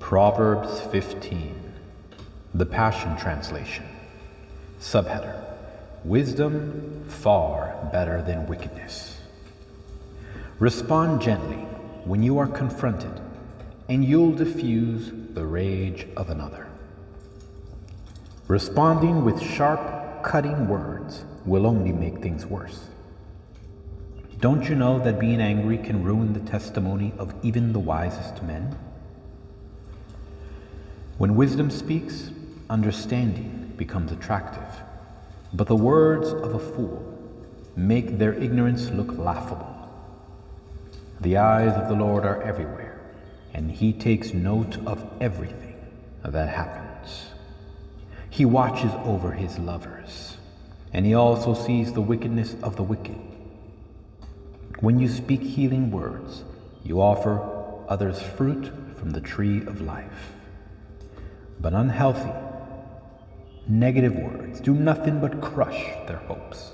Proverbs 15, the Passion Translation. Subheader: Wisdom far better than wickedness. Respond gently when you are confronted, and you'll diffuse the rage of another. Responding with sharp, cutting words will only make things worse. Don't you know that being angry can ruin the testimony of even the wisest men? When wisdom speaks, understanding becomes attractive, but the words of a fool make their ignorance look laughable. The eyes of the Lord are everywhere, and he takes note of everything that happens. He watches over his lovers, and he also sees the wickedness of the wicked. When you speak healing words, you offer others fruit from the tree of life. But unhealthy, negative words do nothing but crush their hopes.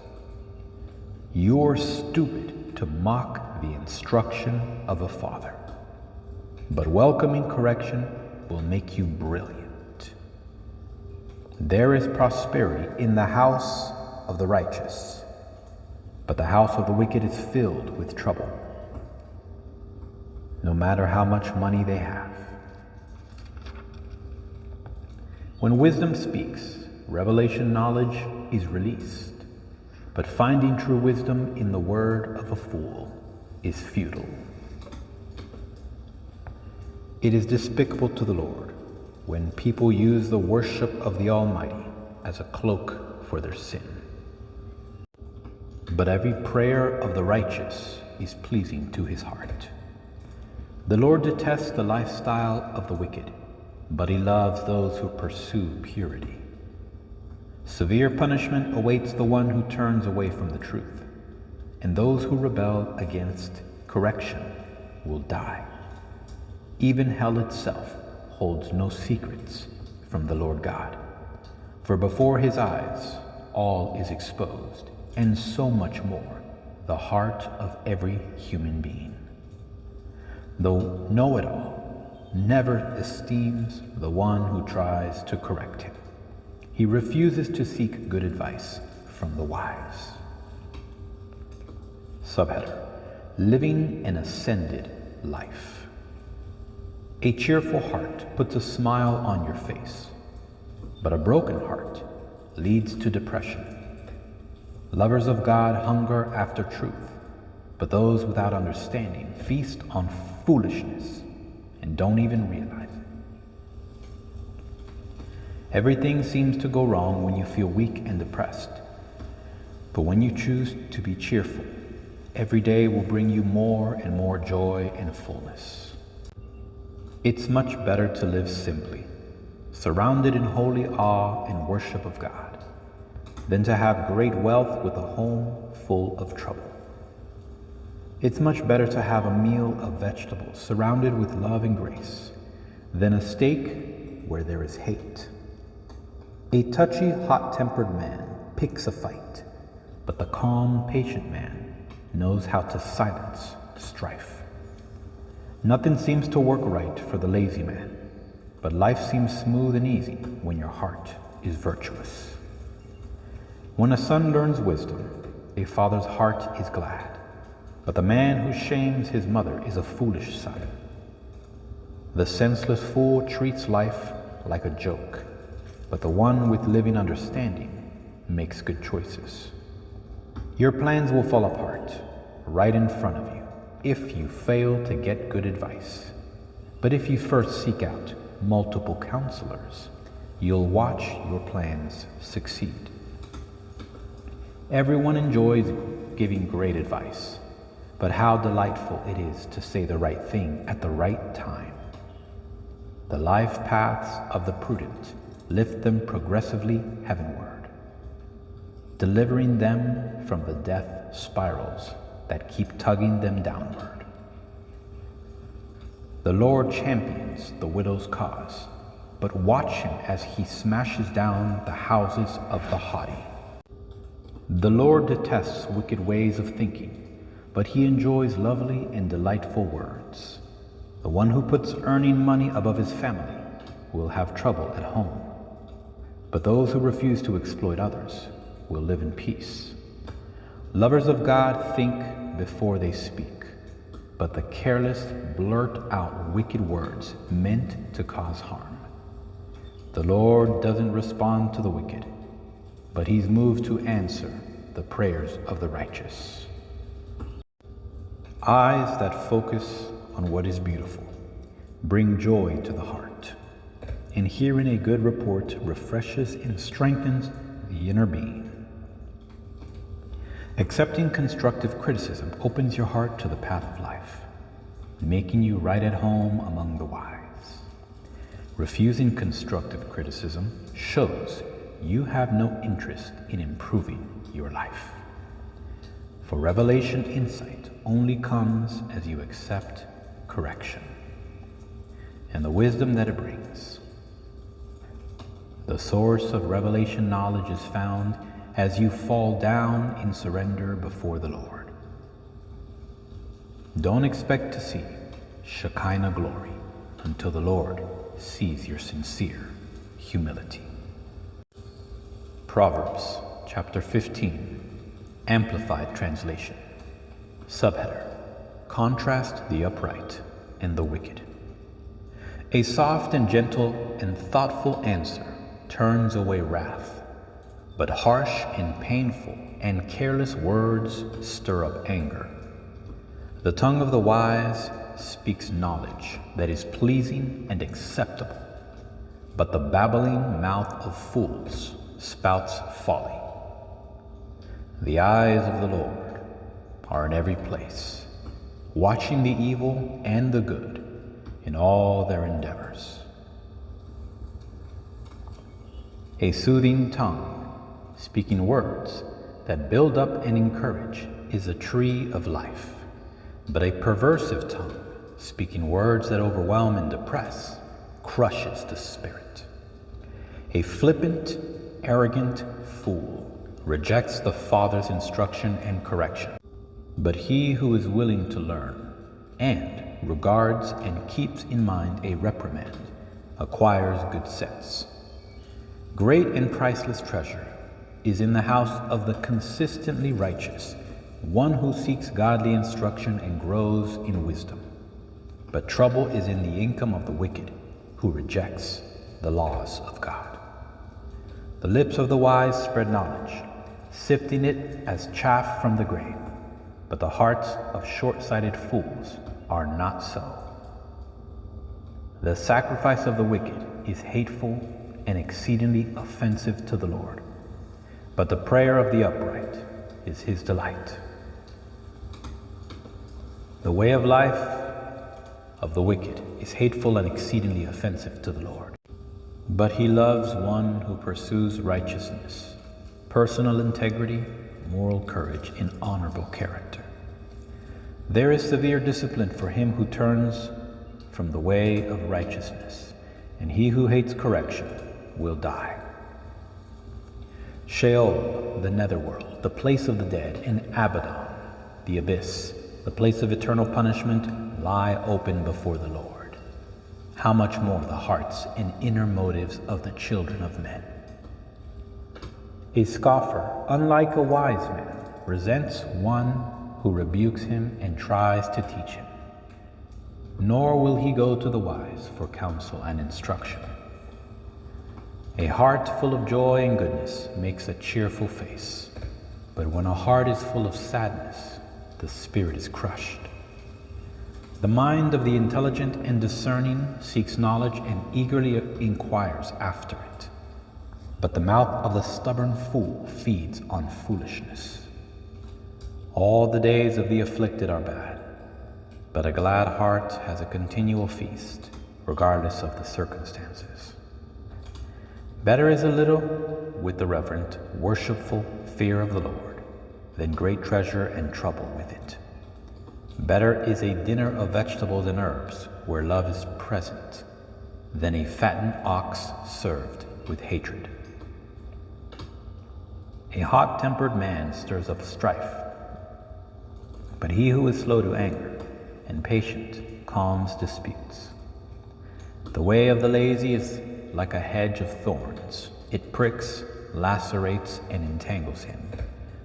You're stupid to mock the instruction of a father, but welcoming correction will make you brilliant. There is prosperity in the house of the righteous, but the house of the wicked is filled with trouble, no matter how much money they have. When wisdom speaks, revelation knowledge is released, but finding true wisdom in the word of a fool is futile. It is despicable to the Lord when people use the worship of the Almighty as a cloak for their sin. But every prayer of the righteous is pleasing to his heart. The Lord detests the lifestyle of the wicked, but he loves those who pursue purity. Severe punishment awaits the one who turns away from the truth, and those who rebel against correction will die. Even hell itself holds no secrets from the Lord God, for before his eyes all is exposed, and so much more the heart of every human being. The know-it-all never esteems the one who tries to correct him. He refuses to seek good advice from the wise. Subheader: Living an ascended life. A cheerful heart puts a smile on your face, but a broken heart leads to depression. Lovers of God hunger after truth, but those without understanding feast on foolishness and don't even realize it. Everything seems to go wrong when you feel weak and depressed, but when you choose to be cheerful, every day will bring you more and more joy and fullness. It's much better to live simply, surrounded in holy awe and worship of God, than to have great wealth with a home full of trouble. It's much better to have a meal of vegetables surrounded with love and grace than a steak where there is hate. A touchy, hot-tempered man picks a fight, but the calm, patient man knows how to silence strife. Nothing seems to work right for the lazy man, but life seems smooth and easy when your heart is virtuous. When a son learns wisdom, a father's heart is glad. But the man who shames his mother is a foolish son. The senseless fool treats life like a joke, but the one with living understanding makes good choices. Your plans will fall apart right in front of you if you fail to get good advice. But if you first seek out multiple counselors, you'll watch your plans succeed. Everyone enjoys giving great advice, but how delightful it is to say the right thing at the right time. The life paths of the prudent lift them progressively heavenward, delivering them from the death spirals that keep tugging them downward. The Lord champions the widow's cause, but watch him as he smashes down the houses of the haughty. The Lord detests wicked ways of thinking, but he enjoys lovely and delightful words. The one who puts earning money above his family will have trouble at home, but those who refuse to exploit others will live in peace. Lovers of God think before they speak, but the careless blurt out wicked words meant to cause harm. The Lord doesn't respond to the wicked, but he's moved to answer the prayers of the righteous. Eyes that focus on what is beautiful bring joy to the heart, and hearing a good report refreshes and strengthens the inner being. Accepting constructive criticism opens your heart to the path of life, making you right at home among the wise. Refusing constructive criticism shows you have no interest in improving your life. For revelation insight only comes as you accept correction and the wisdom that it brings. The source of revelation knowledge is found as you fall down in surrender before the Lord. Don't expect to see Shekinah glory until the Lord sees your sincere humility. Proverbs chapter 15, Amplified Translation. Subheader: Contrast the upright and the wicked. A soft and gentle and thoughtful answer turns away wrath, but harsh and painful and careless words stir up anger. The tongue of the wise speaks knowledge that is pleasing and acceptable, but the babbling mouth of fools spouts folly. The eyes of the Lord are in every place, watching the evil and the good in all their endeavors. A soothing tongue, speaking words that build up and encourage, is a tree of life, but a perversive tongue, speaking words that overwhelm and depress, crushes the spirit. A flippant, arrogant fool rejects the Father's instruction and correction, but he who is willing to learn and regards and keeps in mind a reprimand acquires good sense. Great and priceless treasure is in the house of the consistently righteous, one who seeks godly instruction and grows in wisdom. But trouble is in the income of the wicked, who rejects the laws of God. The lips of the wise spread knowledge, sifting it as chaff from the grain, but the hearts of short-sighted fools are not so. The sacrifice of the wicked is hateful and exceedingly offensive to the Lord, but the prayer of the upright is his delight. The way of life of the wicked is hateful and exceedingly offensive to the Lord, but he loves one who pursues righteousness, personal integrity, moral courage, and honorable character. There is severe discipline for him who turns from the way of righteousness, and he who hates correction will die. Sheol, the netherworld, the place of the dead, and Abaddon, the abyss, the place of eternal punishment, lie open before the Lord. How much more the hearts and inner motives of the children of men? A scoffer, unlike a wise man, resents one who rebukes him and tries to teach him, nor will he go to the wise for counsel and instruction. A heart full of joy and goodness makes a cheerful face, but when a heart is full of sadness, the spirit is crushed. The mind of the intelligent and discerning seeks knowledge and eagerly inquires after it, but the mouth of the stubborn fool feeds on foolishness. All the days of the afflicted are bad, but a glad heart has a continual feast, regardless of the circumstances. Better is a little with the reverent, worshipful fear of the Lord than great treasure and trouble with it. Better is a dinner of vegetables and herbs where love is present than a fattened ox served with hatred. A hot-tempered man stirs up strife, but he who is slow to anger and patient calms disputes. The way of the lazy is like a hedge of thorns. It pricks, lacerates, and entangles him.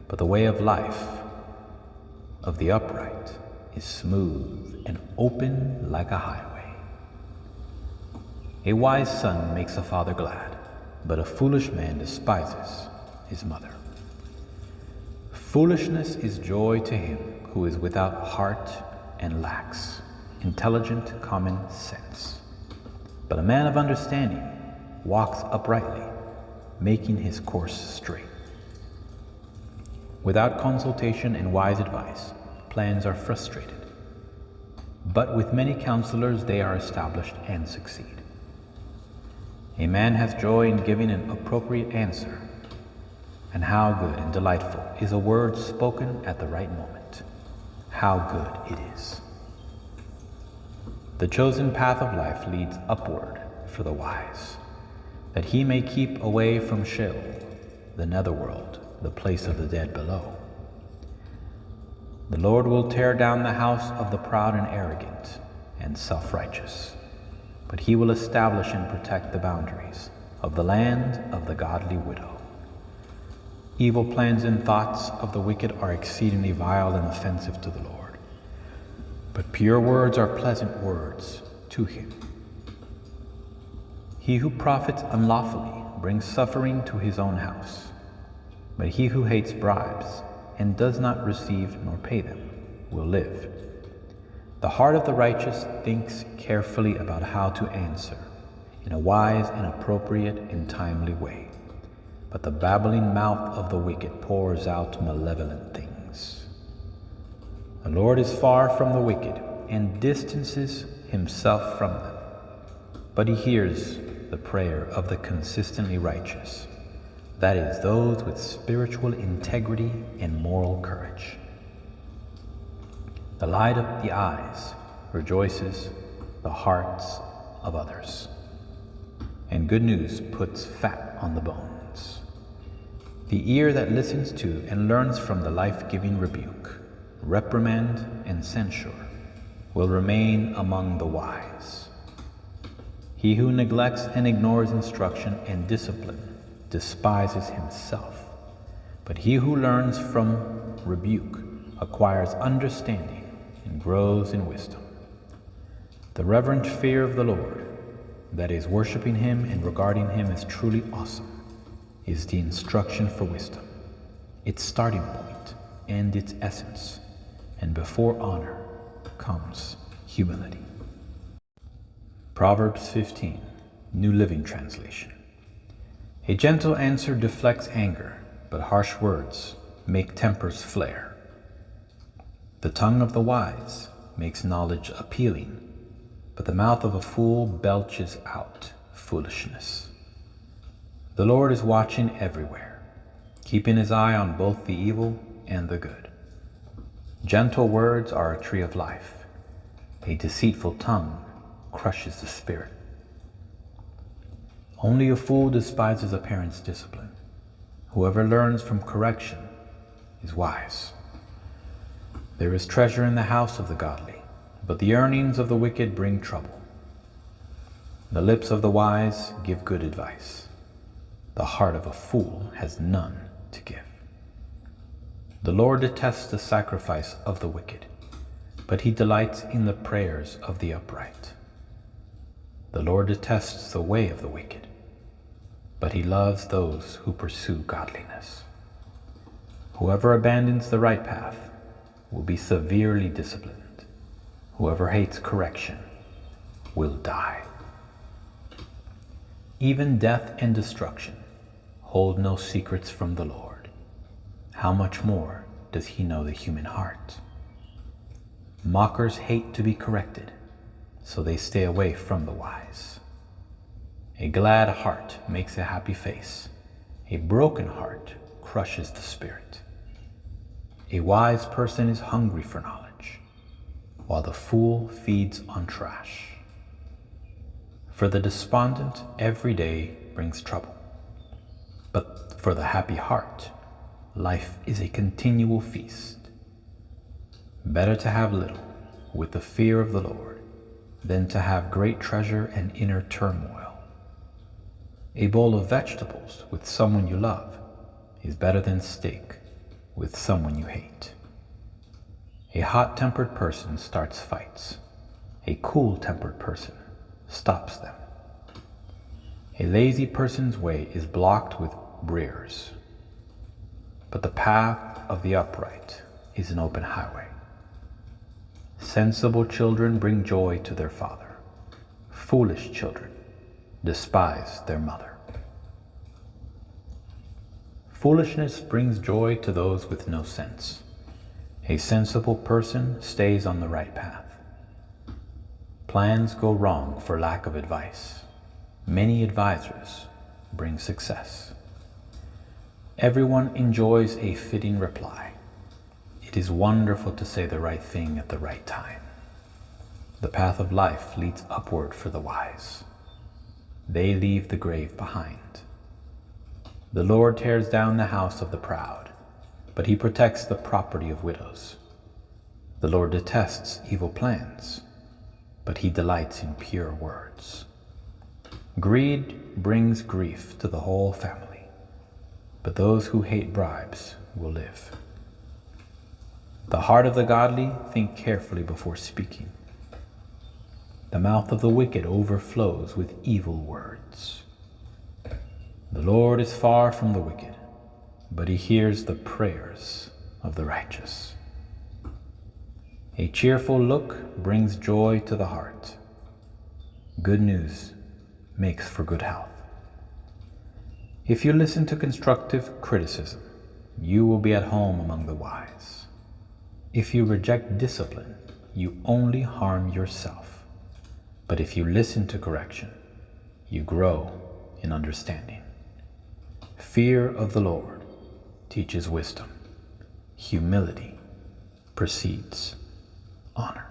But the way of life of the upright is smooth and open like a highway. A wise son makes a father glad, but a foolish man despises his mother. Foolishness is joy to him who is without heart and lacks intelligent common sense. But a man of understanding walks uprightly, making his course straight. Without consultation and wise advice, plans are frustrated. But with many counselors they are established and succeed. A man has joy in giving an appropriate answer, and how good and delightful is a word spoken at the right moment. How good it is. The chosen path of life leads upward for the wise, that he may keep away from Sheol, the netherworld, the place of the dead below. The Lord will tear down the house of the proud and arrogant and self-righteous, but he will establish and protect the boundaries of the land of the godly widow. Evil plans and thoughts of the wicked are exceedingly vile and offensive to the Lord, but pure words are pleasant words to him. He who profits unlawfully brings suffering to his own house, but he who hates bribes and does not receive nor pay them will live. The heart of the righteous thinks carefully about how to answer in a wise and appropriate and timely way, but the babbling mouth of the wicked pours out malevolent things. The Lord is far from the wicked and distances himself from them, but he hears the prayer of the consistently righteous, that is, those with spiritual integrity and moral courage. The light of the eyes rejoices the hearts of others, and good news puts fat on the bones. The ear that listens to and learns from the life-giving rebuke, reprimand, and censure will remain among the wise. He who neglects and ignores instruction and discipline despises himself, but he who learns from rebuke acquires understanding and grows in wisdom. The reverent fear of the Lord, that is, worshiping him and regarding him as truly awesome, is the instruction for wisdom, its starting point and its essence, and before honor comes humility. Proverbs 15, New Living Translation. A gentle answer deflects anger, but harsh words make tempers flare. The tongue of the wise makes knowledge appealing, but the mouth of a fool belches out foolishness. The Lord is watching everywhere, keeping his eye on both the evil and the good. Gentle words are a tree of life. A deceitful tongue crushes the spirit. Only a fool despises a parent's discipline. Whoever learns from correction is wise. There is treasure in the house of the godly, but the earnings of the wicked bring trouble. The lips of the wise give good advice. The heart of a fool has none to give. The Lord detests the sacrifice of the wicked, but he delights in the prayers of the upright. The Lord detests the way of the wicked, but he loves those who pursue godliness. Whoever abandons the right path will be severely disciplined. Whoever hates correction will die. Even death and destruction hold no secrets from the Lord. How much more does he know the human heart? Mockers hate to be corrected, so they stay away from the wise. A glad heart makes a happy face. A broken heart crushes the spirit. A wise person is hungry for knowledge, while the fool feeds on trash. For the despondent, every day brings trouble, but for the happy heart, life is a continual feast. Better to have little with the fear of the Lord than to have great treasure and inner turmoil. A bowl of vegetables with someone you love is better than steak with someone you hate. A hot-tempered person starts fights. A cool-tempered person stops them. A lazy person's way is blocked with briars, but the path of the upright is an open highway. Sensible children bring joy to their father. Foolish children despise their mother. Foolishness brings joy to those with no sense. A sensible person stays on the right path. Plans go wrong for lack of advice. Many advisors bring success. Everyone enjoys a fitting reply. It is wonderful to say the right thing at the right time. The path of life leads upward for the wise. They leave the grave behind. The Lord tears down the house of the proud, but he protects the property of widows. The Lord detests evil plans, but he delights in pure words. Greed brings grief to the whole family, but those who hate bribes will live. The heart of the godly think carefully before speaking. The mouth of the wicked overflows with evil words. The Lord is far from the wicked, but he hears the prayers of the righteous. A cheerful look brings joy to the heart. Good news makes for good health. If you listen to constructive criticism, you will be at home among the wise. If you reject discipline, you only harm yourself. But if you listen to correction, you grow in understanding. Fear of the Lord teaches wisdom. Humility precedes honor.